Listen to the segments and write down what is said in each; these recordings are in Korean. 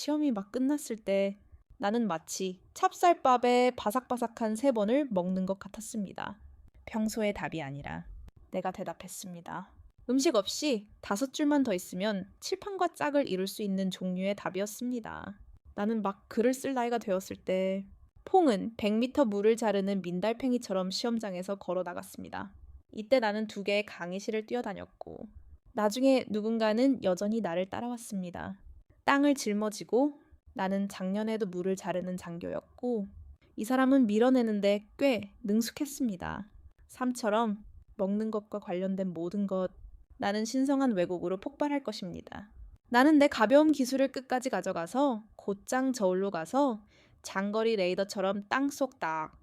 시험이 막 끝났을 때 나는 마치 찹쌀밥에 바삭바삭한 3번을 먹는 것 같았습니다. 평소의 답이 아니라 내가 대답했습니다. 음식 없이 5줄만 더 있으면 칠판과 짝을 이룰 수 있는 종류의 답이었습니다. 나는 막 글을 쓸 나이가 되었을 때 퐁은 100m 물을 자르는 민달팽이처럼 시험장에서 걸어 나갔습니다. 이때 나는 2개의 강의실을 뛰어다녔고 나중에 누군가는 여전히 나를 따라왔습니다. 땅을 짊어지고 나는 작년에도 물을 자르는 장교였고 이 사람은 밀어내는데 꽤 능숙했습니다. 삶처럼 먹는 것과 관련된 모든 것, 나는 신성한 왜곡으로 폭발할 것입니다. 나는 내 가벼운 기술을 끝까지 가져가서 곧장 저울로 가서 장거리 레이더처럼 땅속 딱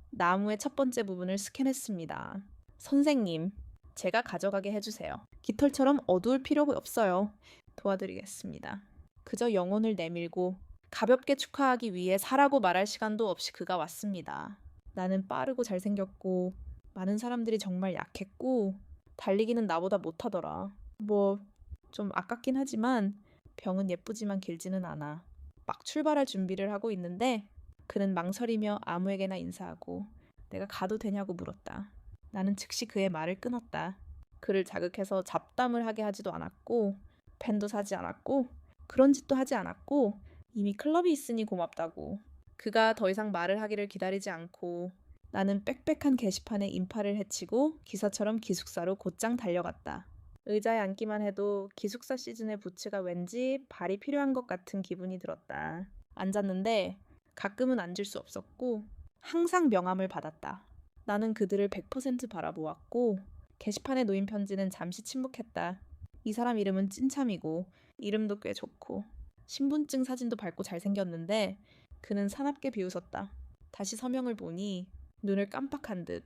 나무의 첫 번째 부분을 스캔했습니다. 선생님, 제가 가져가게 해주세요. 깃털처럼 어두울 필요가 없어요. 도와드리겠습니다. 그저 영혼을 내밀고 가볍게 축하하기 위해 사라고 말할 시간도 없이 그가 왔습니다. 나는 빠르고 잘생겼고 많은 사람들이 정말 약했고 달리기는 나보다 못하더라. 좀 아깝긴 하지만 병은 예쁘지만 길지는 않아. 막 출발할 준비를 하고 있는데 그는 망설이며 아무에게나 인사하고 내가 가도 되냐고 물었다. 나는 즉시 그의 말을 끊었다. 그를 자극해서 잡담을 하게 하지도 않았고 펜도 사지 않았고 그런 짓도 하지 않았고 이미 클럽이 있으니 고맙다고. 그가 더 이상 말을 하기를 기다리지 않고 나는 빽빽한 게시판에 인파를 헤치고 기사처럼 기숙사로 곧장 달려갔다. 의자에 앉기만 해도 기숙사 시즌의 부츠가 왠지 발이 필요한 것 같은 기분이 들었다. 앉았는데 가끔은 앉을 수 없었고 항상 명함을 받았다. 나는 그들을 100% 바라보았고 게시판에 놓인 편지는 잠시 침묵했다. 이 사람 이름은 찐참이고 이름도 꽤 좋고 신분증 사진도 밝고 잘생겼는데 그는 사납게 비웃었다. 다시 서명을 보니 눈을 깜빡한 듯.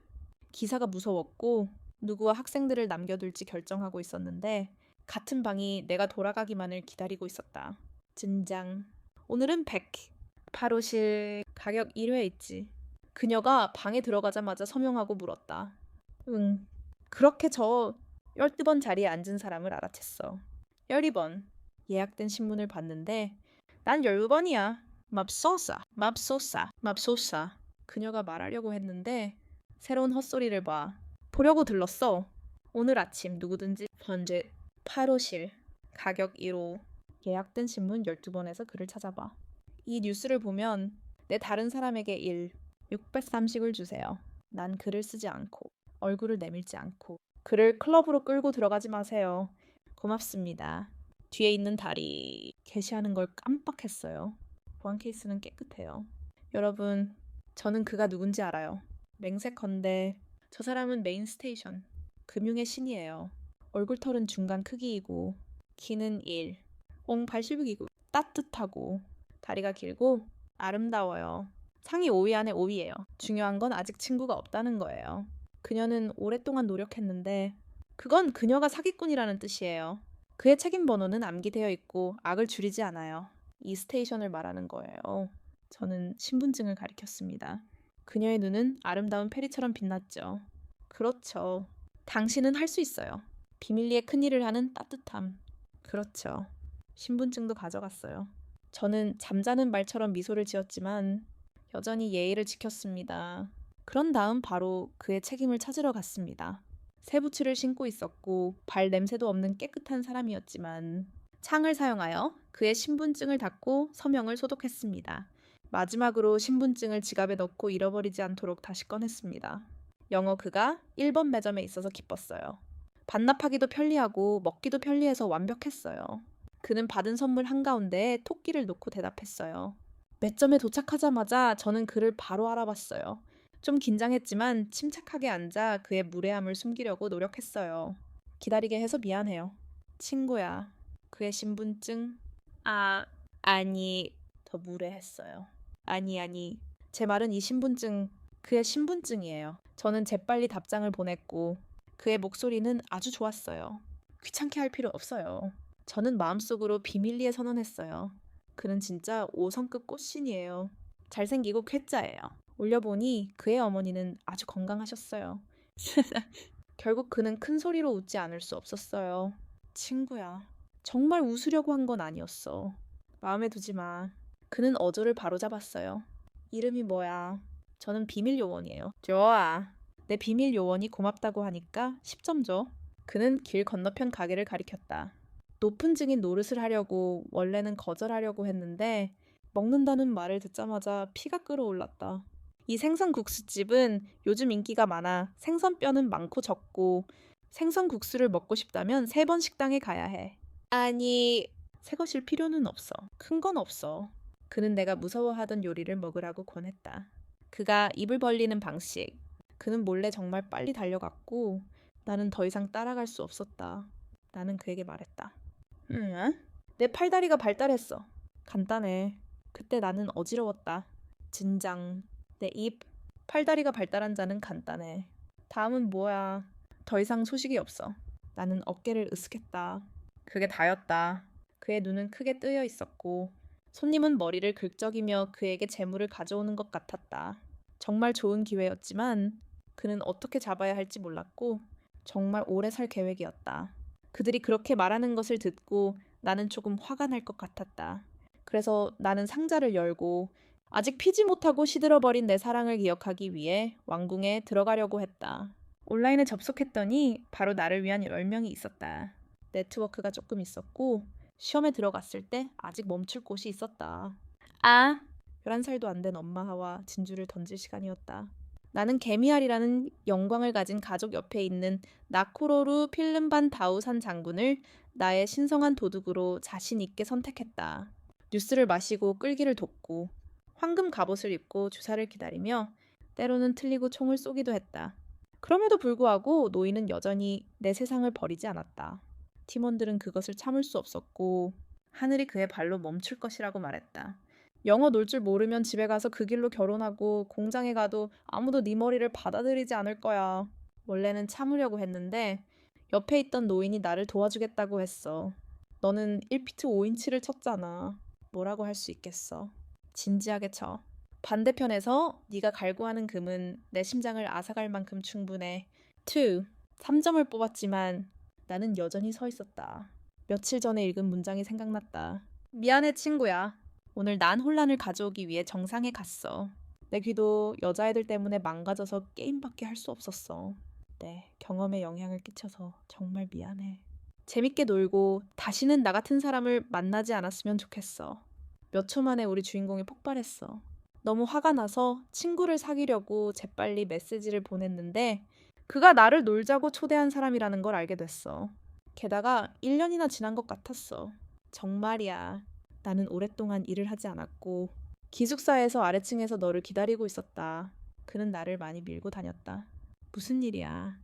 기사가 무서웠고 누구와 학생들을 남겨둘지 결정하고 있었는데 같은 방이 내가 돌아가기만을 기다리고 있었다. 진장. 오늘은 100. 8호실 가격 1회 있지. 그녀가 방에 들어가자마자 서명하고 물었다. 응. 그렇게 저 12번 자리에 앉은 사람을 알아챘어. 12번. 예약된 신문을 봤는데 난 12번이야. 맙소사. 그녀가 말하려고 했는데 새로운 헛소리를 봐. 보려고 들렀어. 오늘 아침 누구든지 번제 8호실 가격 1호 예약된 신문 12번에서 글을 찾아봐. 이 뉴스를 보면 내 다른 사람에게 630을 주세요. 난 글을 쓰지 않고 얼굴을 내밀지 않고 그를 클럽으로 끌고 들어가지 마세요. 고맙습니다. 뒤에 있는 다리 게시하는 걸 깜빡했어요. 보안 케이스는 깨끗해요. 여러분, 저는 그가 누군지 알아요. 맹세컨대 저 사람은 메인 스테이션, 금융의 신이에요. 얼굴털은 중간 크기이고 키는 1, 86이고 따뜻하고 다리가 길고 아름다워요. 상위 5위 안에 5위예요. 중요한 건 아직 친구가 없다는 거예요. 그녀는 오랫동안 노력했는데 그건 그녀가 사기꾼이라는 뜻이에요. 그의 책임 번호는 암기되어 있고 악을 줄이지 않아요. 이 스테이션을 말하는 거예요. 저는 신분증을 가리켰습니다. 그녀의 눈은 아름다운 페리처럼 빛났죠. 그렇죠. 당신은 할 수 있어요. 비밀리에 큰일을 하는 따뜻함. 그렇죠. 신분증도 가져갔어요. 저는 잠자는 말처럼 미소를 지었지만 여전히 예의를 지켰습니다. 그런 다음 바로 그의 책임을 찾으러 갔습니다. 새 부츠를 신고 있었고 발 냄새도 없는 깨끗한 사람이었지만 창을 사용하여 그의 신분증을 닫고 서명을 소독했습니다. 마지막으로 신분증을 지갑에 넣고 잃어버리지 않도록 다시 꺼냈습니다. 영어 그가 1번 매점에 있어서 기뻤어요. 반납하기도 편리하고 먹기도 편리해서 완벽했어요. 그는 받은 선물 한가운데에 토끼를 놓고 대답했어요. 매점에 도착하자마자 저는 그를 바로 알아봤어요. 좀 긴장했지만 침착하게 앉아 그의 무례함을 숨기려고 노력했어요. 기다리게 해서 미안해요. 친구야. 그의 신분증? 아니. 더 무례했어요. 아니. 제 말은 이 신분증, 그의 신분증이에요. 저는 재빨리 답장을 보냈고 그의 목소리는 아주 좋았어요. 귀찮게 할 필요 없어요. 저는 마음속으로 비밀리에 선언했어요. 그는 진짜 5성급 꽃신이에요. 잘생기고 쾌짜예요. 올려보니 그의 어머니는 아주 건강하셨어요. 결국 그는 큰 소리로 웃지 않을 수 없었어요. 친구야, 정말 웃으려고 한 건 아니었어. 마음에 두지 마. 그는 어조를 바로잡았어요. 이름이 뭐야? 저는 비밀 요원이에요. 좋아. 내 비밀 요원이 고맙다고 하니까 10점 줘. 그는 길 건너편 가게를 가리켰다. 높은 증인 노릇을 하려고 원래는 거절하려고 했는데 먹는다는 말을 듣자마자 피가 끓어올랐다. 이 생선국수집은 요즘 인기가 많아. 생선뼈는 많고 적고 생선국수를 먹고 싶다면 3번 식당에 가야 해. 아니, 새 것일 필요는 없어. 큰 건 없어. 그는 내가 무서워하던 요리를 먹으라고 권했다. 그가 입을 벌리는 방식. 그는 몰래 정말 빨리 달려갔고 나는 더 이상 따라갈 수 없었다. 나는 그에게 말했다. 내 팔다리가 발달했어. 간단해. 그때 나는 어지러웠다. 진장. 내 입. 팔다리가 발달한 자는 간단해. 다음은 뭐야? 더 이상 소식이 없어. 나는 어깨를 으쓱했다. 그게 다였다. 그의 눈은 크게 뜨여 있었고 손님은 머리를 긁적이며 그에게 재물을 가져오는 것 같았다. 정말 좋은 기회였지만 그는 어떻게 잡아야 할지 몰랐고 정말 오래 살 계획이었다. 그들이 그렇게 말하는 것을 듣고 나는 조금 화가 날 것 같았다. 그래서 나는 상자를 열고 아직 피지 못하고 시들어버린 내 사랑을 기억하기 위해 왕궁에 들어가려고 했다. 온라인에 접속했더니 바로 나를 위한 10명이 있었다. 네트워크가 조금 있었고 시험에 들어갔을 때 아직 멈출 곳이 있었다. 11살도 안 된 엄마와 진주를 던질 시간이었다. 나는 개미알이라는 영광을 가진 가족 옆에 있는 나코로루 필름반 다우산 장군을 나의 신성한 도둑으로 자신 있게 선택했다. 뉴스를 마시고 끌기를 돕고 황금 갑옷을 입고 주사를 기다리며 때로는 틀리고 총을 쏘기도 했다. 그럼에도 불구하고 노인은 여전히 내 세상을 버리지 않았다. 팀원들은 그것을 참을 수 없었고 하늘이 그의 발로 멈출 것이라고 말했다. 영어 놀 줄 모르면 집에 가서 그 길로 결혼하고 공장에 가도 아무도 네 머리를 받아들이지 않을 거야. 원래는 참으려고 했는데 옆에 있던 노인이 나를 도와주겠다고 했어. 너는 1피트 5인치를 쳤잖아. 뭐라고 할 수 있겠어. 진지하게 쳐. 반대편에서 네가 갈구하는 금은 내 심장을 앗아갈 만큼 충분해. 3점을 뽑았지만 나는 여전히 서 있었다. 며칠 전에 읽은 문장이 생각났다. 미안해 친구야. 오늘 난 혼란을 가져오기 위해 정상에 갔어. 내 귀도 여자애들 때문에 망가져서 게임밖에 할 수 없었어. 네, 경험에 영향을 끼쳐서 정말 미안해. 재밌게 놀고 다시는 나 같은 사람을 만나지 않았으면 좋겠어. 몇 초 만에 우리 주인공이 폭발했어. 너무 화가 나서 친구를 사귀려고 재빨리 메시지를 보냈는데 그가 나를 놀자고 초대한 사람이라는 걸 알게 됐어. 게다가 1년이나 지난 것 같았어. 정말이야. 나는 오랫동안 일을 하지 않았고 기숙사에서 아래층에서 너를 기다리고 있었다. 그는 나를 많이 밀고 다녔다. 무슨 일이야?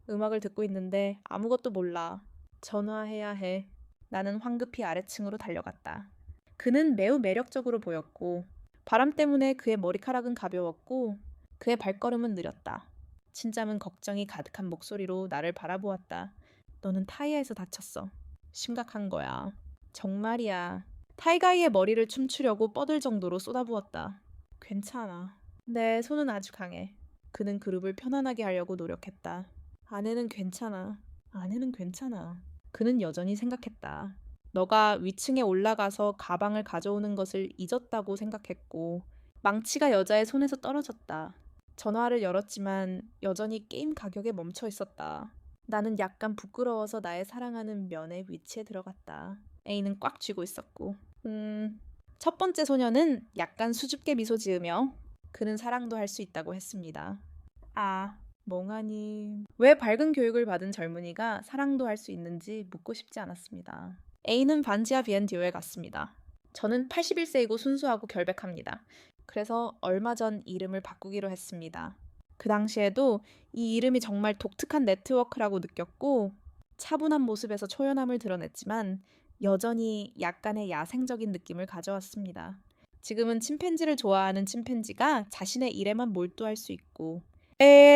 음악을 듣고 있는데 아무것도 몰라. 전화해야 해. 나는 황급히 아래층으로 달려갔다. 그는 매우 매력적으로 보였고 바람 때문에 그의 머리카락은 가벼웠고 그의 발걸음은 느렸다. 친잠은 걱정이 가득한 목소리로 나를 바라보았다. 너는 타이어에서 다쳤어. 심각한 거야. 정말이야. 타이가이의 머리를 춤추려고 뻗을 정도로 쏟아부었다. 괜찮아. 내 손은 아주 강해. 그는 그룹을 편안하게 하려고 노력했다. 아내는 괜찮아. 아내는 괜찮아. 그는 여전히 생각했다. 너가 위층에 올라가서 가방을 가져오는 것을 잊었다고 생각했고 망치가 여자의 손에서 떨어졌다. 전화를 열었지만 여전히 게임 가격에 멈춰 있었다. 나는 약간 부끄러워서 나의 사랑하는 면의 위치에 들어갔다. A는 꽉 쥐고 있었고 첫 번째 소녀는 약간 수줍게 미소 지으며 그는 사랑도 할 수 있다고 했습니다. 멍하니 왜 밝은 교육을 받은 젊은이가 사랑도 할 수 있는지 묻고 싶지 않았습니다. A는 반지하 비앤디오에 갔습니다. 저는 81세이고 순수하고 결백합니다. 그래서 얼마 전 이름을 바꾸기로 했습니다. 그 당시에도 이 이름이 정말 독특한 네트워크라고 느꼈고 차분한 모습에서 초연함을 드러냈지만 여전히 약간의 야생적인 느낌을 가져왔습니다. 지금은 침팬지를 좋아하는 침팬지가 자신의 일에만 몰두할 수 있고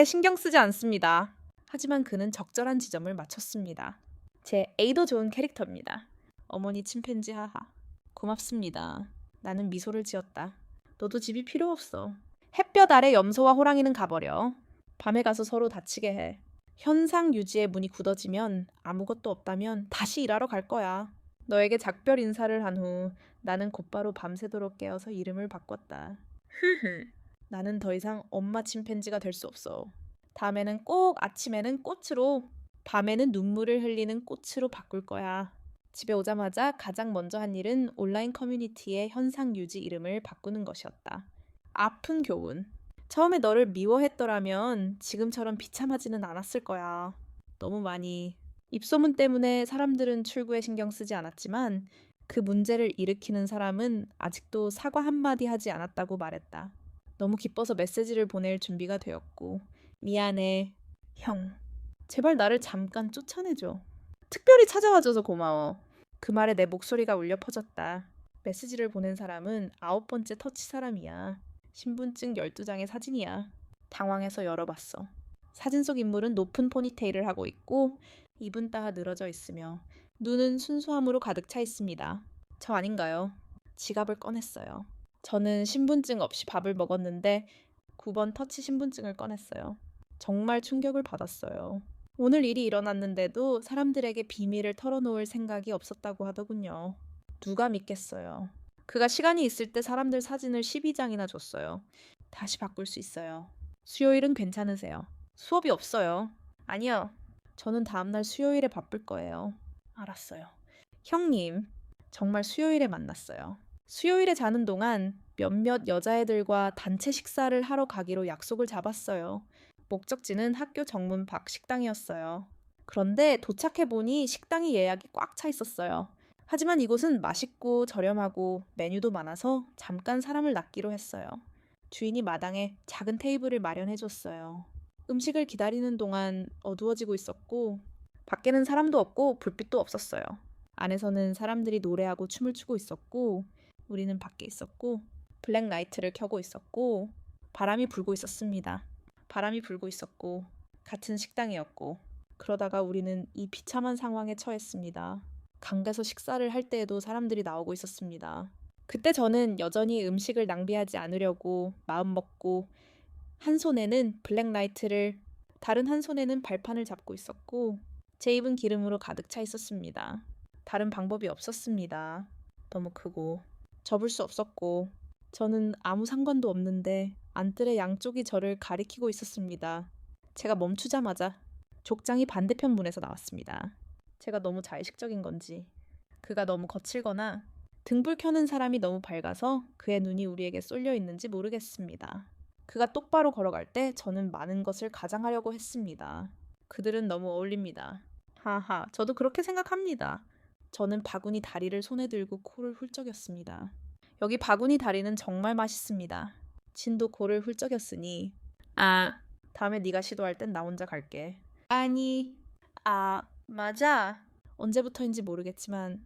신경 쓰지 않습니다. 하지만 그는 적절한 지점을 맞췄습니다. 제 A도 좋은 캐릭터입니다. 어머니 침팬지 하하. 고맙습니다. 나는 미소를 지었다. 너도 집이 필요 없어. 햇볕 아래 염소와 호랑이는 가버려. 밤에 가서 서로 다치게 해. 현상 유지의 문이 굳어지면 아무것도 없다면 다시 일하러 갈 거야. 너에게 작별 인사를 한 후 나는 곧바로 밤새도록 깨어서 이름을 바꿨다. 나는 더 이상 엄마 침팬지가 될 수 없어. 다음에는 꼭 아침에는 꽃으로, 밤에는 눈물을 흘리는 꽃으로 바꿀 거야. 집에 오자마자 가장 먼저 한 일은 온라인 커뮤니티의 현상 유지 이름을 바꾸는 것이었다. 아픈 교훈. 처음에 너를 미워했더라면 지금처럼 비참하지는 않았을 거야. 너무 많이. 입소문 때문에 사람들은 출구에 신경 쓰지 않았지만 그 문제를 일으키는 사람은 아직도 사과 한마디 하지 않았다고 말했다. 너무 기뻐서 메시지를 보낼 준비가 되었고 미안해, 형. 제발 나를 잠깐 쫓아내줘. 특별히 찾아와줘서 고마워. 그 말에 내 목소리가 울려 퍼졌다. 메시지를 보낸 사람은 9번째 터치 사람이야. 신분증 12장의 사진이야. 당황해서 열어봤어. 사진 속 인물은 높은 포니테일을 하고 있고 입은 따 늘어져 있으며 눈은 순수함으로 가득 차 있습니다. 저 아닌가요? 지갑을 꺼냈어요. 저는 신분증 없이 밥을 먹었는데 9번 터치 신분증을 꺼냈어요. 정말 충격을 받았어요. 오늘 일이 일어났는데도 사람들에게 비밀을 털어놓을 생각이 없었다고 하더군요. 누가 믿겠어요. 그가 시간이 있을 때 사람들 사진을 12장이나 줬어요. 다시 바꿀 수 있어요. 수요일은 괜찮으세요? 수업이 없어요. 아니요. 저는 다음날 수요일에 바쁠 거예요. 알았어요. 형님, 정말 수요일에 만났어요. 수요일에 자는 동안 몇몇 여자애들과 단체 식사를 하러 가기로 약속을 잡았어요. 목적지는 학교 정문 밖 식당이었어요. 그런데 도착해보니 식당이 예약이 꽉 차 있었어요. 하지만 이곳은 맛있고 저렴하고 메뉴도 많아서 잠깐 사람을 낚기로 했어요. 주인이 마당에 작은 테이블을 마련해줬어요. 음식을 기다리는 동안 어두워지고 있었고 밖에는 사람도 없고 불빛도 없었어요. 안에서는 사람들이 노래하고 춤을 추고 있었고 우리는 밖에 있었고 블랙 라이트를 켜고 있었고 바람이 불고 있었습니다. 바람이 불고 있었고 같은 식당이었고 그러다가 우리는 이 비참한 상황에 처했습니다. 강가에서 식사를 할 때에도 사람들이 나오고 있었습니다. 그때 저는 여전히 음식을 낭비하지 않으려고 마음먹고 한 손에는 블랙라이트를 다른 한 손에는 발판을 잡고 있었고 제 입은 기름으로 가득 차 있었습니다. 다른 방법이 없었습니다. 너무 크고 접을 수 없었고 저는 아무 상관도 없는데 안뜰의 양쪽이 저를 가리키고 있었습니다. 제가 멈추자마자 족장이 반대편 문에서 나왔습니다. 제가 너무 자의식적인 건지 그가 너무 거칠거나 등불 켜는 사람이 너무 밝아서 그의 눈이 우리에게 쏠려 있는지 모르겠습니다. 그가 똑바로 걸어갈 때 저는 많은 것을 가장하려고 했습니다. 그들은 너무 어울립니다. 하하, 저도 그렇게 생각합니다. 저는 바구니 다리를 손에 들고 코를 훌쩍였습니다. 여기 바구니 다리는 정말 맛있습니다. 진도 코를 훌쩍였으니 다음에 네가 시도할 땐 나 혼자 갈게. 아니, 맞아. 언제부터인지 모르겠지만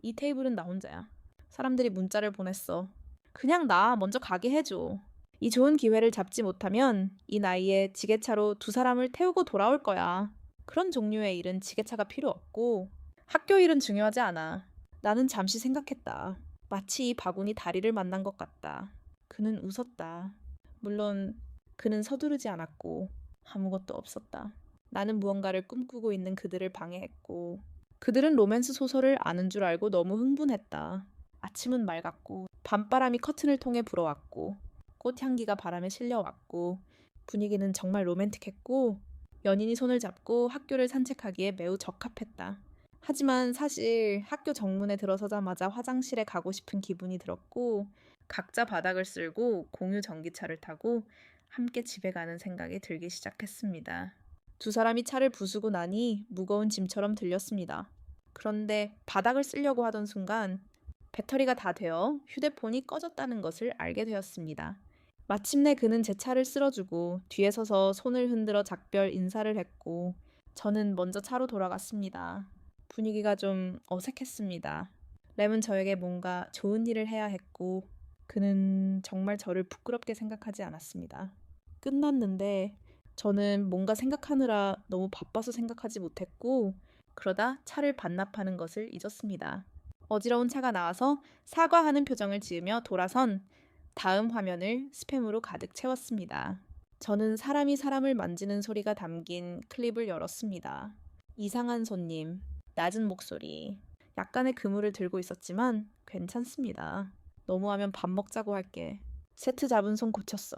이 테이블은 나 혼자야. 사람들이 문자를 보냈어. 그냥 나 먼저 가게 해줘. 이 좋은 기회를 잡지 못하면 이 나이에 지게차로 2사람을 태우고 돌아올 거야. 그런 종류의 일은 지게차가 필요 없고 학교 일은 중요하지 않아. 나는 잠시 생각했다. 마치 이 바구니 다리를 만난 것 같다. 그는 웃었다. 물론 그는 서두르지 않았고 아무것도 없었다. 나는 무언가를 꿈꾸고 있는 그들을 방해했고 그들은 로맨스 소설을 아는 줄 알고 너무 흥분했다. 아침은 맑았고 밤바람이 커튼을 통해 불어왔고 꽃향기가 바람에 실려왔고 분위기는 정말 로맨틱했고 연인이 손을 잡고 학교를 산책하기에 매우 적합했다. 하지만 사실 학교 정문에 들어서자마자 화장실에 가고 싶은 기분이 들었고 각자 바닥을 쓸고 공유 전기차를 타고 함께 집에 가는 생각이 들기 시작했습니다. 2사람이 차를 부수고 나니 무거운 짐처럼 들렸습니다. 그런데 바닥을 쓸려고 하던 순간 배터리가 다 되어 휴대폰이 꺼졌다는 것을 알게 되었습니다. 마침내 그는 제 차를 쓸어주고 뒤에 서서 손을 흔들어 작별 인사를 했고 저는 먼저 차로 돌아갔습니다. 분위기가 좀 어색했습니다. 램은 저에게 뭔가 좋은 일을 해야 했고 그는 정말 저를 부끄럽게 생각하지 않았습니다. 끝났는데 저는 뭔가 생각하느라 너무 바빠서 생각하지 못했고 그러다 차를 반납하는 것을 잊었습니다. 어지러운 차가 나와서 사과하는 표정을 지으며 돌아선 다음 화면을 스팸으로 가득 채웠습니다. 저는 사람이 사람을 만지는 소리가 담긴 클립을 열었습니다. 이상한 손님, 낮은 목소리, 약간의 그물을 들고 있었지만 괜찮습니다. 너무하면 밥 먹자고 할게. 세트 잡은 손 고쳤어.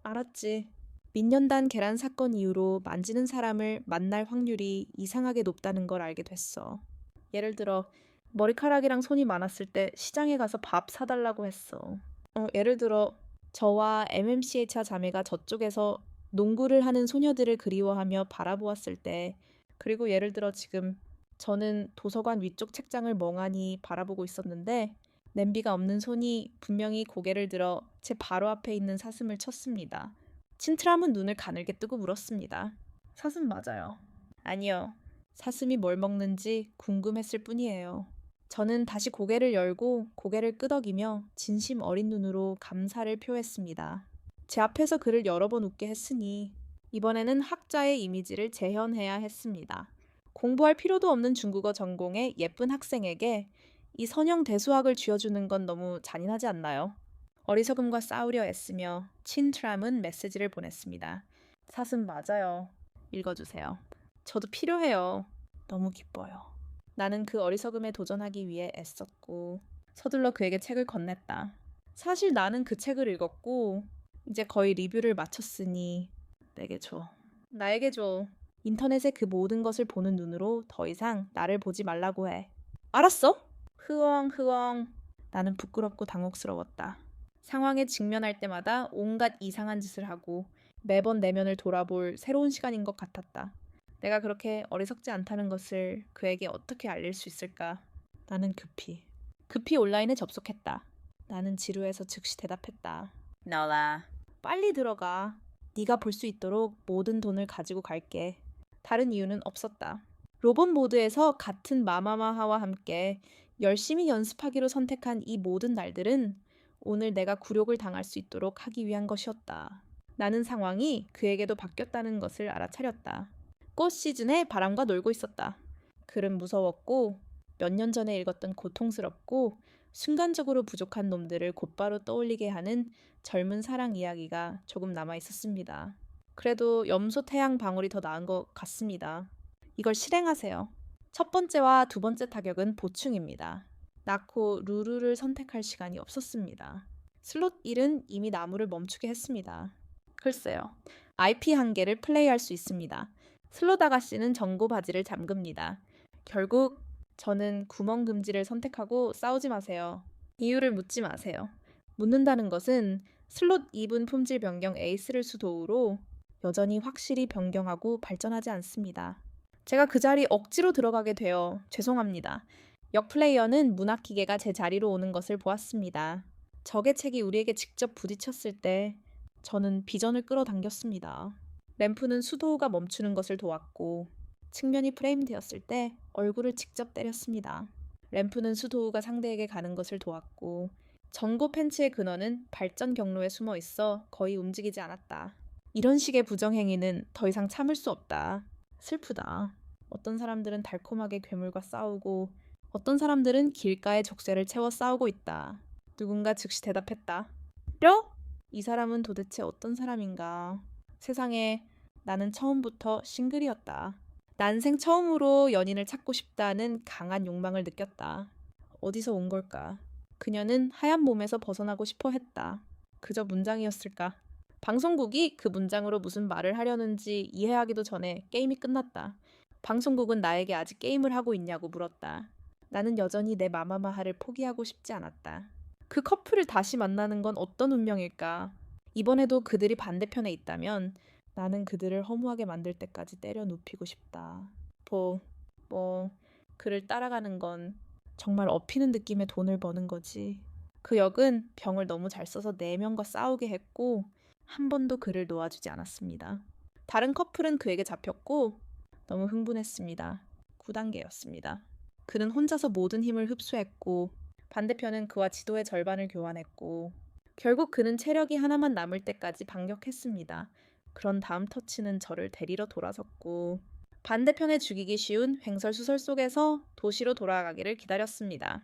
알았지. 민년단 계란 사건 이후로 만지는 사람을 만날 확률이 이상하게 높다는 걸 알게 됐어. 예를 들어 머리카락이랑 손이 많았을 때 시장에 가서 밥 사달라고 했어. 예를 들어 저와 MMCH와 자매가 저쪽에서 농구를 하는 소녀들을 그리워하며 바라보았을 때, 그리고 예를 들어 지금 저는 도서관 위쪽 책장을 멍하니 바라보고 있었는데 냄비가 없는 손이 분명히 고개를 들어 제 바로 앞에 있는 사슴을 쳤습니다. 친트람은 눈을 가늘게 뜨고 물었습니다. 사슴 맞아요. 아니요. 사슴이 뭘 먹는지 궁금했을 뿐이에요. 저는 다시 고개를 열고 고개를 끄덕이며 진심 어린 눈으로 감사를 표했습니다. 제 앞에서 그를 여러 번 웃게 했으니 이번에는 학자의 이미지를 재현해야 했습니다. 공부할 필요도 없는 중국어 전공의 예쁜 학생에게 이 선형 대수학을 쥐어주는 건 너무 잔인하지 않나요? 어리석음과 싸우려 애쓰며 친트람은 메시지를 보냈습니다. 사슴 맞아요. 읽어주세요. 저도 필요해요. 너무 기뻐요. 나는 그 어리석음에 도전하기 위해 애썼고 서둘러 그에게 책을 건넸다. 사실 나는 그 책을 읽었고 이제 거의 리뷰를 마쳤으니 내게 줘. 나에게 줘. 인터넷에 그 모든 것을 보는 눈으로 더 이상 나를 보지 말라고 해. 알았어? 흐엉. 나는 부끄럽고 당혹스러웠다. 상황에 직면할 때마다 온갖 이상한 짓을 하고 매번 내면을 돌아볼 새로운 시간인 것 같았다. 내가 그렇게 어리석지 않다는 것을 그에게 어떻게 알릴 수 있을까? 나는 급히 온라인에 접속했다. 나는 지루해서 즉시 대답했다. 너라. 빨리 들어가. 네가 볼 수 있도록 모든 돈을 가지고 갈게. 다른 이유는 없었다. 로봇 모드에서 같은 마마마하와 함께 열심히 연습하기로 선택한 이 모든 날들은 오늘 내가 굴욕을 당할 수 있도록 하기 위한 것이었다. 나는 상황이 그에게도 바뀌었다는 것을 알아차렸다. 꽃 시즌에 바람과 놀고 있었다. 글은 무서웠고 몇 년 전에 읽었던 고통스럽고 순간적으로 부족한 놈들을 곧바로 떠올리게 하는 젊은 사랑 이야기가 조금 남아 있었습니다. 그래도 염소 태양 방울이 더 나은 것 같습니다. 이걸 실행하세요. 첫 번째와 두 번째 타격은 보충입니다. 낳고 루루를 선택할 시간이 없었습니다. 슬롯 1은 이미 나무를 멈추게 했습니다. 글쎄요. IP 한 개를 플레이할 수 있습니다. 슬롯 아가씨는 정고 바지를 잠급니다. 결국 저는 구멍 금지를 선택하고 싸우지 마세요. 이유를 묻지 마세요. 묻는다는 것은 슬롯 2분 품질 변경 에이스를 수도우로 여전히 확실히 변경하고 발전하지 않습니다. 제가 그 자리 억지로 들어가게 되어 죄송합니다. 역 플레이어는 문학 기계가 제 자리로 오는 것을 보았습니다. 적의 책이 우리에게 직접 부딪혔을 때 저는 비전을 끌어당겼습니다. 램프는 수도우가 멈추는 것을 도왔고 측면이 프레임되었을 때 얼굴을 직접 때렸습니다. 램프는 수도우가 상대에게 가는 것을 도왔고 전고 팬츠의 근원은 발전 경로에 숨어 있어 거의 움직이지 않았다. 이런 식의 부정행위는 더 이상 참을 수 없다. 슬프다. 어떤 사람들은 달콤하게 괴물과 싸우고 어떤 사람들은 길가에 족쇄를 채워 싸우고 있다. 누군가 즉시 대답했다. 뼈? 이 사람은 도대체 어떤 사람인가? 세상에 나는 처음부터 싱글이었다. 난생 처음으로 연인을 찾고 싶다는 강한 욕망을 느꼈다. 어디서 온 걸까? 그녀는 하얀 몸에서 벗어나고 싶어 했다. 그저 문장이었을까? 방송국이 그 문장으로 무슨 말을 하려는지 이해하기도 전에 게임이 끝났다. 방송국은 나에게 아직 게임을 하고 있냐고 물었다. 나는 여전히 내 마마마하를 포기하고 싶지 않았다. 그 커플을 다시 만나는 건 어떤 운명일까? 이번에도 그들이 반대편에 있다면 나는 그들을 허무하게 만들 때까지 때려 눕히고 싶다. 그를 따라가는 건 정말 업히는 느낌의 돈을 버는 거지. 그 역은 병을 너무 잘 써서 4명과 싸우게 했고 한 번도 그를 놓아주지 않았습니다. 다른 커플은 그에게 잡혔고 너무 흥분했습니다. 9단계였습니다. 그는 혼자서 모든 힘을 흡수했고 반대편은 그와 지도의 절반을 교환했고 결국 그는 체력이 하나만 남을 때까지 반격했습니다. 그런 다음 터치는 저를 데리러 돌아섰고 반대편에 죽이기 쉬운 횡설수설 속에서 도시로 돌아가기를 기다렸습니다.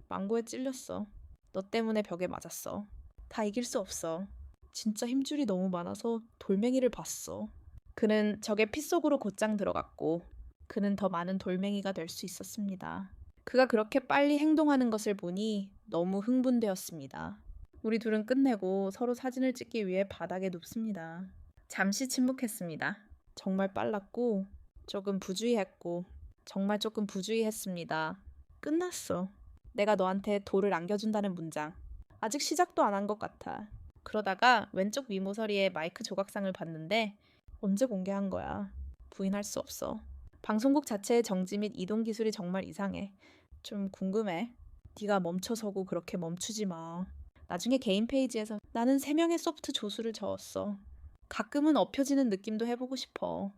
망고에 찔렸어. 너 때문에 벽에 맞았어. 다 이길 수 없어. 진짜 힘줄이 너무 많아서 돌멩이를 봤어. 그는 적의 피 속으로 곧장 들어갔고 그는 더 많은 돌멩이가 될 수 있었습니다. 그가 그렇게 빨리 행동하는 것을 보니 너무 흥분되었습니다. 우리 둘은 끝내고 서로 사진을 찍기 위해 바닥에 눕습니다. 잠시 침묵했습니다. 정말 빨랐고 조금 부주의했고 정말 조금 부주의했습니다. 끝났어. 내가 너한테 돌을 안겨준다는 문장. 아직 시작도 안 한 것 같아. 그러다가 왼쪽 위모서리에 마이크 조각상을 봤는데 언제 공개한 거야. 부인할 수 없어. 방송국 자체의 정지 및 이동 기술이 정말 이상해. 좀 궁금해. 네가 멈춰서고 그렇게 멈추지 마. 나중에 개인 페이지에서 나는 3명의 소프트 조수를 저었어. 가끔은 엎혀지는 느낌도 해보고 싶어.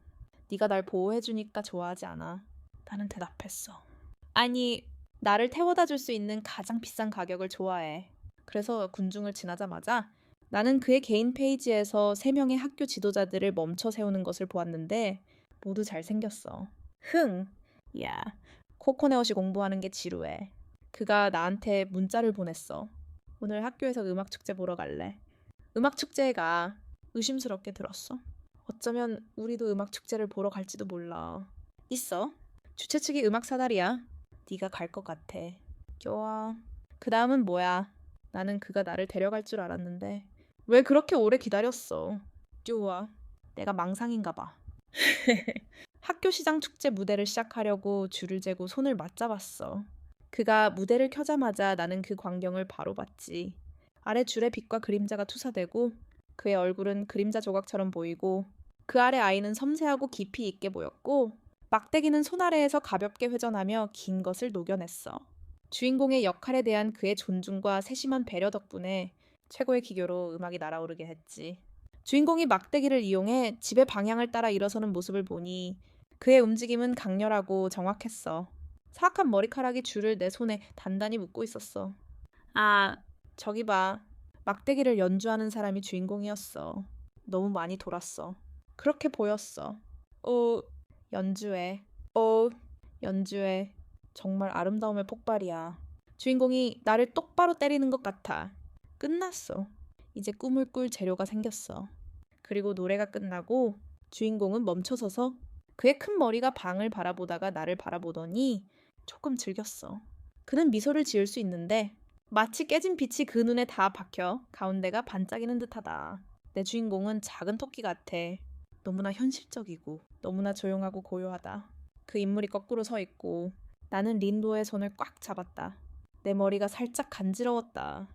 네가 날 보호해주니까 좋아하지 않아. 나는 대답했어. 아니, 나를 태워다 줄 수 있는 가장 비싼 가격을 좋아해. 그래서 군중을 지나자마자 나는 그의 개인 페이지에서 3명의 학교 지도자들을 멈춰 세우는 것을 보았는데 모두 잘생겼어. 야, 코코네엇이 공부하는 게 지루해. 그가 나한테 문자를 보냈어. 오늘 학교에서 음악축제 보러 갈래. 음악축제에 가. 의심스럽게 들었어. 어쩌면 우리도 음악축제를 보러 갈지도 몰라. 있어. 주최 측이 음악 사달이야. 네가 갈 것 같아. 좋아. 그 다음은 뭐야? 나는 그가 나를 데려갈 줄 알았는데 왜 그렇게 오래 기다렸어? 좋아. 내가 망상인가 봐. 학교 시장 축제 무대를 시작하려고 줄을 재고 손을 맞잡았어. 그가 무대를 켜자마자 나는 그 광경을 바로 봤지. 아래 줄에 빛과 그림자가 투사되고 그의 얼굴은 그림자 조각처럼 보이고 그 아래 아이는 섬세하고 깊이 있게 보였고 막대기는 손 아래에서 가볍게 회전하며 긴 것을 녹여냈어. 주인공의 역할에 대한 그의 존중과 세심한 배려 덕분에 최고의 기교로 음악이 날아오르게 했지. 주인공이 막대기를 이용해 집의 방향을 따라 일어서는 모습을 보니 그의 움직임은 강렬하고 정확했어. 사악한 머리카락이 줄을 내 손에 단단히 묶고 있었어. 아, 저기 봐. 막대기를 연주하는 사람이 주인공이었어. 너무 많이 돌았어. 그렇게 보였어. 연주해. 연주해. 정말 아름다움의 폭발이야. 주인공이 나를 똑바로 때리는 것 같아. 끝났어. 이제 꿈을 꿀 재료가 생겼어. 그리고 노래가 끝나고 주인공은 멈춰서서 그의 큰 머리가 방을 바라보다가 나를 바라보더니 조금 즐겼어. 그는 미소를 지을 수 있는데 마치 깨진 빛이 그 눈에 다 박혀 가운데가 반짝이는 듯하다. 내 주인공은 작은 토끼 같아. 너무나 현실적이고 너무나 조용하고 고요하다. 그 인물이 거꾸로 서 있고 나는 린도의 손을 꽉 잡았다. 내 머리가 살짝 간지러웠다.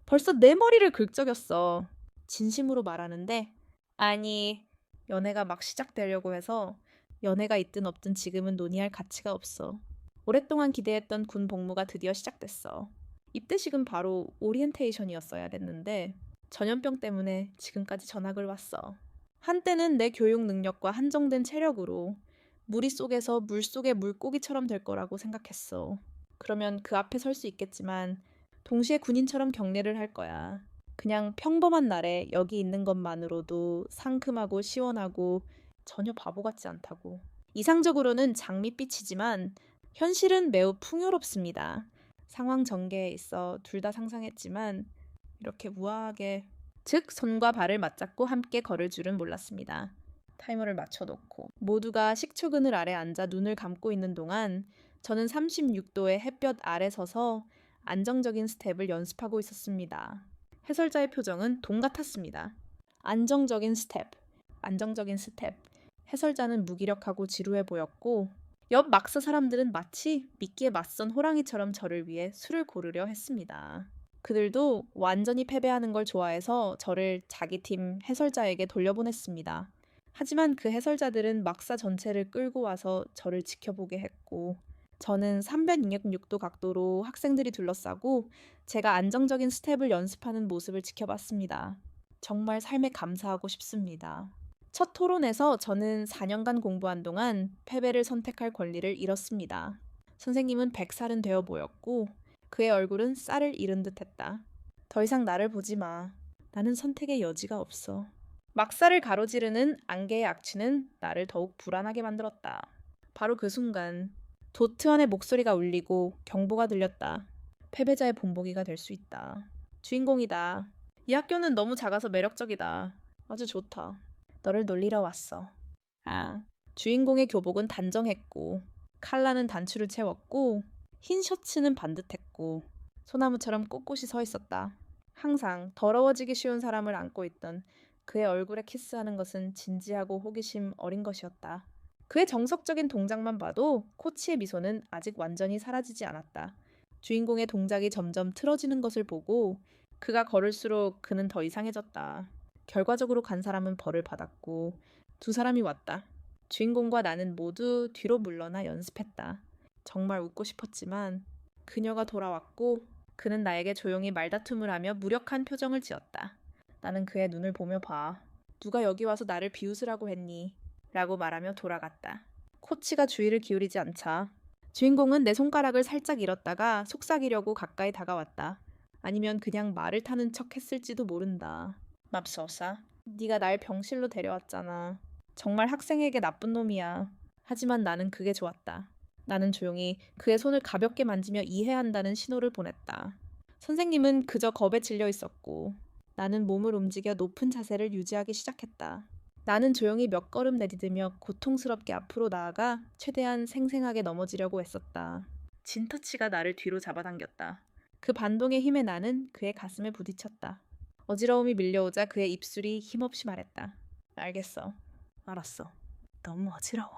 벌써 내 머리를 긁적였어. 진심으로 말하는데 아니, 연애가 막 시작되려고 해서 연애가 있든 없든 지금은 논의할 가치가 없어. 오랫동안 기대했던 군 복무가 드디어 시작됐어. 입대식은 바로 오리엔테이션이었어야 됐는데 전염병 때문에 지금까지 전학을 왔어. 한때는 내 교육 능력과 한정된 체력으로 무리 속에서 물속의 물고기처럼 될 거라고 생각했어. 그러면 그 앞에 설 수 있겠지만 동시에 군인처럼 경례를 할 거야. 그냥 평범한 날에 여기 있는 것만으로도 상큼하고 시원하고 전혀 바보 같지 않다고. 이상적으로는 장밋빛이지만 현실은 매우 풍요롭습니다. 상황 전개에 있어 둘 다 상상했지만 이렇게 우아하게 즉 손과 발을 맞잡고 함께 걸을 줄은 몰랐습니다. 타이머를 맞춰놓고 모두가 식초 그늘 아래 앉아 눈을 감고 있는 동안 저는 36도의 햇볕 아래 서서 안정적인 스텝을 연습하고 있었습니다. 해설자의 표정은 동 같았습니다. 안정적인 스텝. 해설자는 무기력하고 지루해 보였고 옆 막사 사람들은 마치 미끼에 맞선 호랑이처럼 저를 위해 술을 고르려 했습니다. 그들도 완전히 패배하는 걸 좋아해서 저를 자기 팀 해설자에게 돌려보냈습니다. 하지만 그 해설자들은 막사 전체를 끌고 와서 저를 지켜보게 했고 저는 306도 각도로 학생들이 둘러싸고 제가 안정적인 스텝을 연습하는 모습을 지켜봤습니다. 정말 삶에 감사하고 싶습니다. 첫 토론에서 저는 4년간 공부한 동안 패배를 선택할 권리를 잃었습니다. 선생님은 100살은 되어 보였고 그의 얼굴은 쌀을 잃은 듯했다. 더 이상 나를 보지 마. 나는 선택의 여지가 없어. 막사를 가로지르는 안개의 악취는 나를 더욱 불안하게 만들었다. 바로 그 순간 도트원의 목소리가 울리고 경보가 들렸다. 패배자의 본보기가 될 수 있다. 주인공이다. 이 학교는 너무 작아서 매력적이다. 아주 좋다. 너를 놀리러 왔어. 주인공의 교복은 단정했고 칼라는 단추를 채웠고 흰 셔츠는 반듯했고 소나무처럼 꼿꼿이 서 있었다. 항상 더러워지기 쉬운 사람을 안고 있던 그의 얼굴에 키스하는 것은 진지하고 호기심 어린 것이었다. 그의 정석적인 동작만 봐도 코치의 미소는 아직 완전히 사라지지 않았다. 주인공의 동작이 점점 틀어지는 것을 보고 그가 걸을수록 그는 더 이상해졌다. 결과적으로 간 사람은 벌을 받았고 두 사람이 왔다. 주인공과 나는 모두 뒤로 물러나 연습했다. 정말 웃고 싶었지만 그녀가 돌아왔고 그는 나에게 조용히 말다툼을 하며 무력한 표정을 지었다. 나는 그의 눈을 보며 봐. 누가 여기 와서 나를 비웃으라고 했니? 라고 말하며 돌아갔다. 코치가 주의를 기울이지 않자 주인공은 내 손가락을 살짝 잃었다가 속삭이려고 가까이 다가왔다. 아니면 그냥 말을 타는 척 했을지도 모른다. 맙소사. 네가 날 병실로 데려왔잖아. 정말 학생에게 나쁜 놈이야. 하지만 나는 그게 좋았다. 나는 조용히 그의 손을 가볍게 만지며 이해한다는 신호를 보냈다. 선생님은 그저 겁에 질려 있었고 나는 몸을 움직여 높은 자세를 유지하기 시작했다. 나는 조용히 몇 걸음 내디디며 고통스럽게 앞으로 나아가 최대한 생생하게 넘어지려고 애썼다. 진터치가 나를 뒤로 잡아당겼다. 그 반동의 힘에 나는 그의 가슴에 부딪혔다. 어지러움이 밀려오자 그의 입술이 힘없이 말했다. 알겠어. 알았어. 너무 어지러워.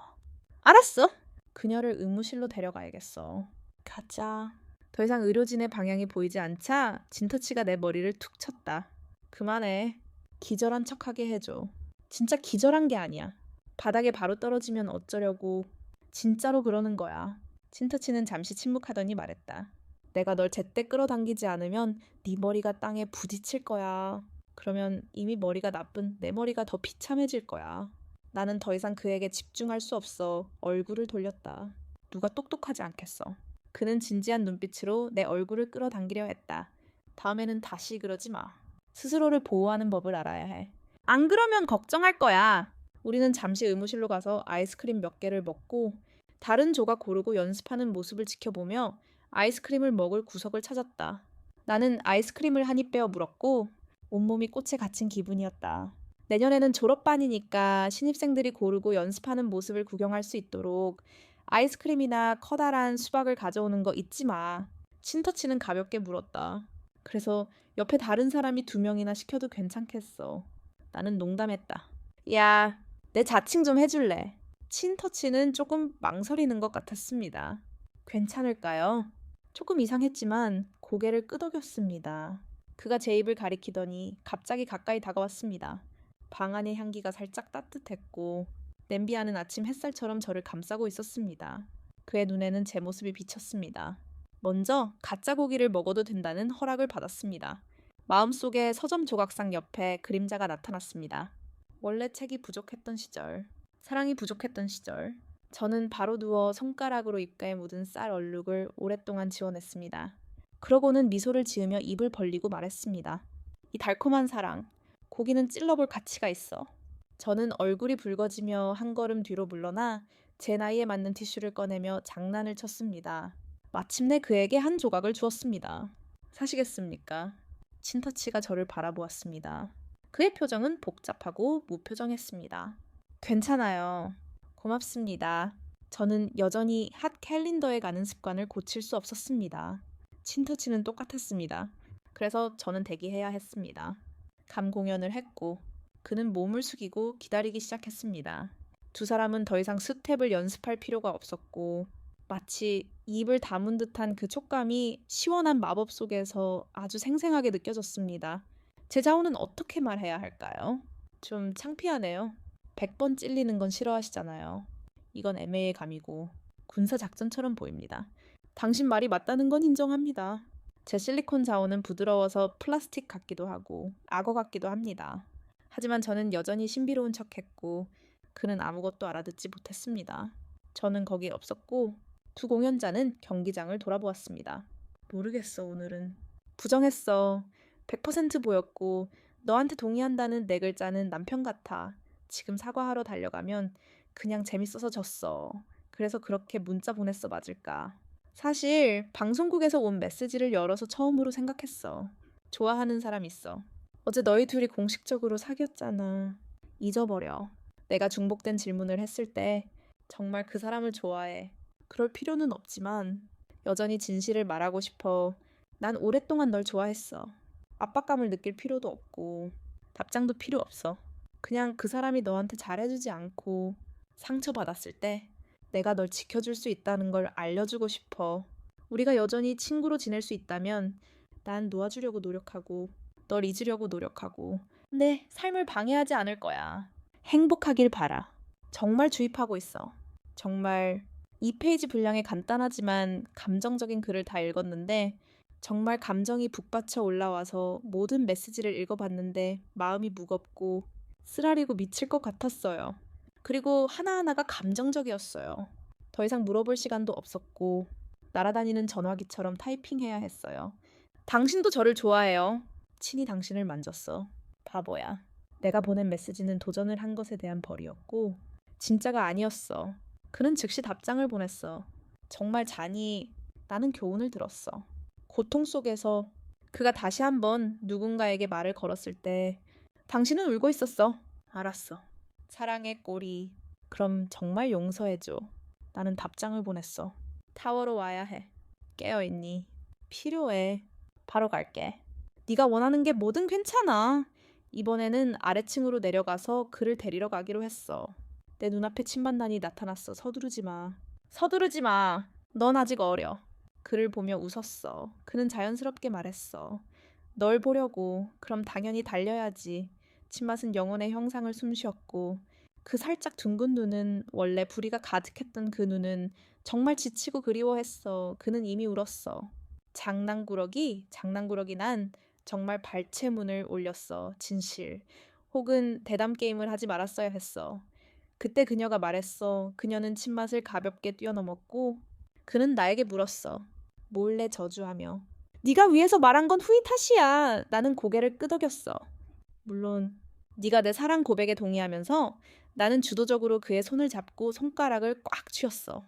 알았어. 그녀를 의무실로 데려가야겠어. 가자. 더 이상 의료진의 방향이 보이지 않자 진터치가 내 머리를 툭 쳤다. 그만해. 기절한 척하게 해줘. 진짜 기절한 게 아니야. 바닥에 바로 떨어지면 어쩌려고. 진짜로 그러는 거야. 진터치는 잠시 침묵하더니 말했다. 내가 널 제때 끌어당기지 않으면 네 머리가 땅에 부딪힐 거야. 그러면 이미 머리가 나쁜 내 머리가 더 비참해질 거야. 나는 더 이상 그에게 집중할 수 없어 얼굴을 돌렸다. 누가 똑똑하지 않겠어. 그는 진지한 눈빛으로 내 얼굴을 끌어당기려 했다. 다음에는 다시 그러지 마. 스스로를 보호하는 법을 알아야 해. 안 그러면 걱정할 거야. 우리는 잠시 의무실로 가서 아이스크림 몇 개를 먹고 다른 조각 고르고 연습하는 모습을 지켜보며 아이스크림을 먹을 구석을 찾았다. 나는 아이스크림을 한 입 빼어 물었고 온몸이 꽃에 갇힌 기분이었다. 내년에는 졸업반이니까 신입생들이 고르고 연습하는 모습을 구경할 수 있도록 아이스크림이나 커다란 수박을 가져오는 거 잊지 마. 친터치는 가볍게 물었다. 그래서 옆에 다른 사람이 2명이나 시켜도 괜찮겠어. 나는 농담했다. 야, 내 자칭 좀 해줄래? 친터치는 조금 망설이는 것 같았습니다. 괜찮을까요? 조금 이상했지만 고개를 끄덕였습니다. 그가 제 입을 가리키더니 갑자기 가까이 다가왔습니다. 방 안의 향기가 살짝 따뜻했고 냄비하는 아침 햇살처럼 저를 감싸고 있었습니다. 그의 눈에는 제 모습이 비쳤습니다. 먼저 가짜 고기를 먹어도 된다는 허락을 받았습니다. 마음속에 서점 조각상 옆에 그림자가 나타났습니다. 원래 책이 부족했던 시절, 사랑이 부족했던 시절, 저는 바로 누워 손가락으로 입가에 묻은 쌀 얼룩을 오랫동안 지워냈습니다. 그러고는 미소를 지으며 입을 벌리고 말했습니다. 이 달콤한 사랑, 고기는 찔러볼 가치가 있어. 저는 얼굴이 붉어지며 한 걸음 뒤로 물러나 제 나이에 맞는 티슈를 꺼내며 장난을 쳤습니다. 마침내 그에게 한 조각을 주었습니다. 사시겠습니까? 친터치가 저를 바라보았습니다. 그의 표정은 복잡하고 무표정했습니다. 괜찮아요. 고맙습니다. 저는 여전히 핫 캘린더에 가는 습관을 고칠 수 없었습니다. 친터치는 똑같았습니다. 그래서 저는 대기해야 했습니다. 감 공연을 했고 그는 몸을 숙이고 기다리기 시작했습니다. 두 사람은 더 이상 스텝을 연습할 필요가 없었고 마치 입을 다문 듯한 그 촉감이 시원한 마법 속에서 아주 생생하게 느껴졌습니다. 제 자우는 어떻게 말해야 할까요? 좀 창피하네요. 100번 찔리는 건 싫어하시잖아요. 이건 애매의 감이고 군사작전처럼 보입니다. 당신 말이 맞다는 건 인정합니다. 제 실리콘 자우는 부드러워서 플라스틱 같기도 하고 악어 같기도 합니다. 하지만 저는 여전히 신비로운 척했고 그는 아무것도 알아듣지 못했습니다. 저는 거기에 없었고 두 공연자는 경기장을 돌아보았습니다. 모르겠어 오늘은. 부정했어. 100% 보였고 너한테 동의한다는 네 글자는 남편 같아. 지금 사과하러 달려가면 그냥 재밌어서 졌어. 그래서 그렇게 문자 보냈어 맞을까. 사실 방송국에서 온 메시지를 열어서 처음으로 생각했어. 좋아하는 사람 있어. 어제 너희 둘이 공식적으로 사귀었잖아. 잊어버려. 내가 중복된 질문을 했을 때 정말 그 사람을 좋아해. 그럴 필요는 없지만 여전히 진실을 말하고 싶어. 난 오랫동안 널 좋아했어. 압박감을 느낄 필요도 없고 답장도 필요 없어. 그냥 그 사람이 너한테 잘해주지 않고 상처받았을 때 내가 널 지켜줄 수 있다는 걸 알려주고 싶어. 우리가 여전히 친구로 지낼 수 있다면 난 놓아주려고 노력하고 널 잊으려고 노력하고 내 삶을 방해하지 않을 거야. 행복하길 바라. 정말 주입하고 있어. 정말 2페이지 분량의 간단하지만 감정적인 글을 다 읽었는데 정말 감정이 북받쳐 올라와서 모든 메시지를 읽어봤는데 마음이 무겁고 쓰라리고 미칠 것 같았어요. 그리고 하나하나가 감정적이었어요. 더 이상 물어볼 시간도 없었고 날아다니는 전화기처럼 타이핑해야 했어요. 당신도 저를 좋아해요. 친히 당신을 만졌어. 바보야. 내가 보낸 메시지는 도전을 한 것에 대한 벌이었고 진짜가 아니었어. 그는 즉시 답장을 보냈어. 정말 잔이 나는 교훈을 들었어. 고통 속에서 그가 다시 한번 누군가에게 말을 걸었을 때 당신은 울고 있었어. 알았어. 사랑의 꼬리. 그럼 정말 용서해줘. 나는 답장을 보냈어. 타워로 와야 해. 깨어있니? 필요해. 바로 갈게. 네가 원하는 게 뭐든 괜찮아. 이번에는 아래층으로 내려가서 그를 데리러 가기로 했어. 내 눈앞에 침반단이 나타났어. 서두르지 마. 서두르지 마. 넌 아직 어려. 그를 보며 웃었어. 그는 자연스럽게 말했어. 널 보려고. 그럼 당연히 달려야지. 침맛은 영혼의 형상을 숨쉬었고 그 살짝 둥근 눈은 원래 부리가 가득했던 그 눈은 정말 지치고 그리워했어. 그는 이미 울었어. 장난꾸러기 난 정말 발췌문을 올렸어. 진실. 혹은 대담 게임을 하지 말았어야 했어. 그때 그녀가 말했어. 그녀는 침맛을 가볍게 뛰어넘었고 그는 나에게 물었어. 몰래 저주하며. 네가 위에서 말한 건 후이 탓이야. 나는 고개를 끄덕였어. 물론 네가 내 사랑 고백에 동의하면서 나는 주도적으로 그의 손을 잡고 손가락을 꽉 쥐었어.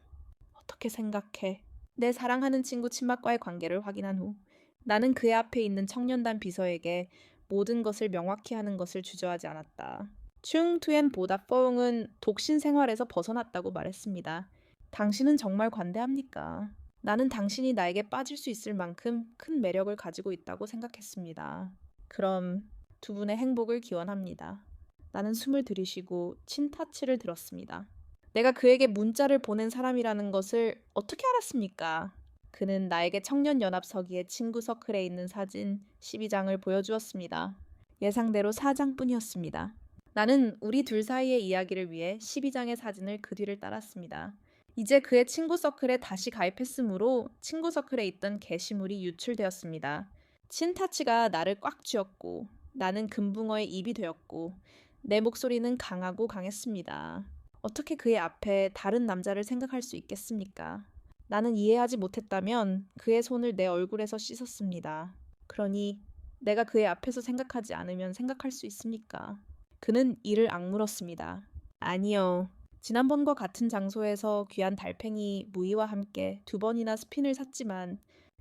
어떻게 생각해? 내 사랑하는 친구 친맛과의 관계를 확인한 후 나는 그의 앞에 있는 청년단 비서에게 모든 것을 명확히 하는 것을 주저하지 않았다. 충투엔 보다포옹은 독신 생활에서 벗어났다고 말했습니다. 당신은 정말 관대합니까? 나는 당신이 나에게 빠질 수 있을 만큼 큰 매력을 가지고 있다고 생각했습니다. 그럼 두 분의 행복을 기원합니다. 나는 숨을 들이쉬고 친타치를 들었습니다. 내가 그에게 문자를 보낸 사람이라는 것을 어떻게 알았습니까? 그는 나에게 청년연합서기의 친구 서클에 있는 사진 12장을 보여주었습니다. 예상대로 4장뿐이었습니다. 나는 우리 둘 사이의 이야기를 위해 12장의 사진을 그 뒤를 따랐습니다. 이제 그의 친구 서클에 다시 가입했으므로 친구 서클에 있던 게시물이 유출되었습니다. 친타치가 나를 꽉 쥐었고 나는 금붕어의 입이 되었고 내 목소리는 강하고 강했습니다. 어떻게 그의 앞에 다른 남자를 생각할 수 있겠습니까? 나는 이해하지 못했다면 그의 손을 내 얼굴에서 씻었습니다. 그러니 내가 그의 앞에서 생각하지 않으면 생각할 수 있습니까? 그는 이를 악물었습니다. 아니요. 지난번과 같은 장소에서 귀한 달팽이 무늬와 함께 2번이나 스핀을 샀지만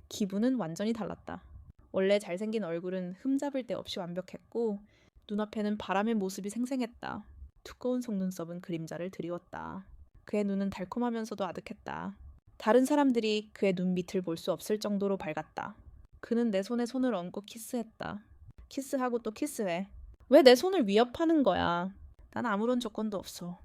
기분은 완전히 달랐다. 원래 잘생긴 얼굴은 흠잡을 데 없이 완벽했고 눈앞에는 바람의 모습이 생생했다. 두꺼운 속눈썹은 그림자를 드리웠다. 그의 눈은 달콤하면서도 아득했다. 다른 사람들이 그의 눈 밑을 볼 수 없을 정도로 밝았다. 그는 내 손에 손을 얹고 키스했다. 키스하고 또 키스해. 왜 내 손을 위협하는 거야? 난 아무런 조건도 없어.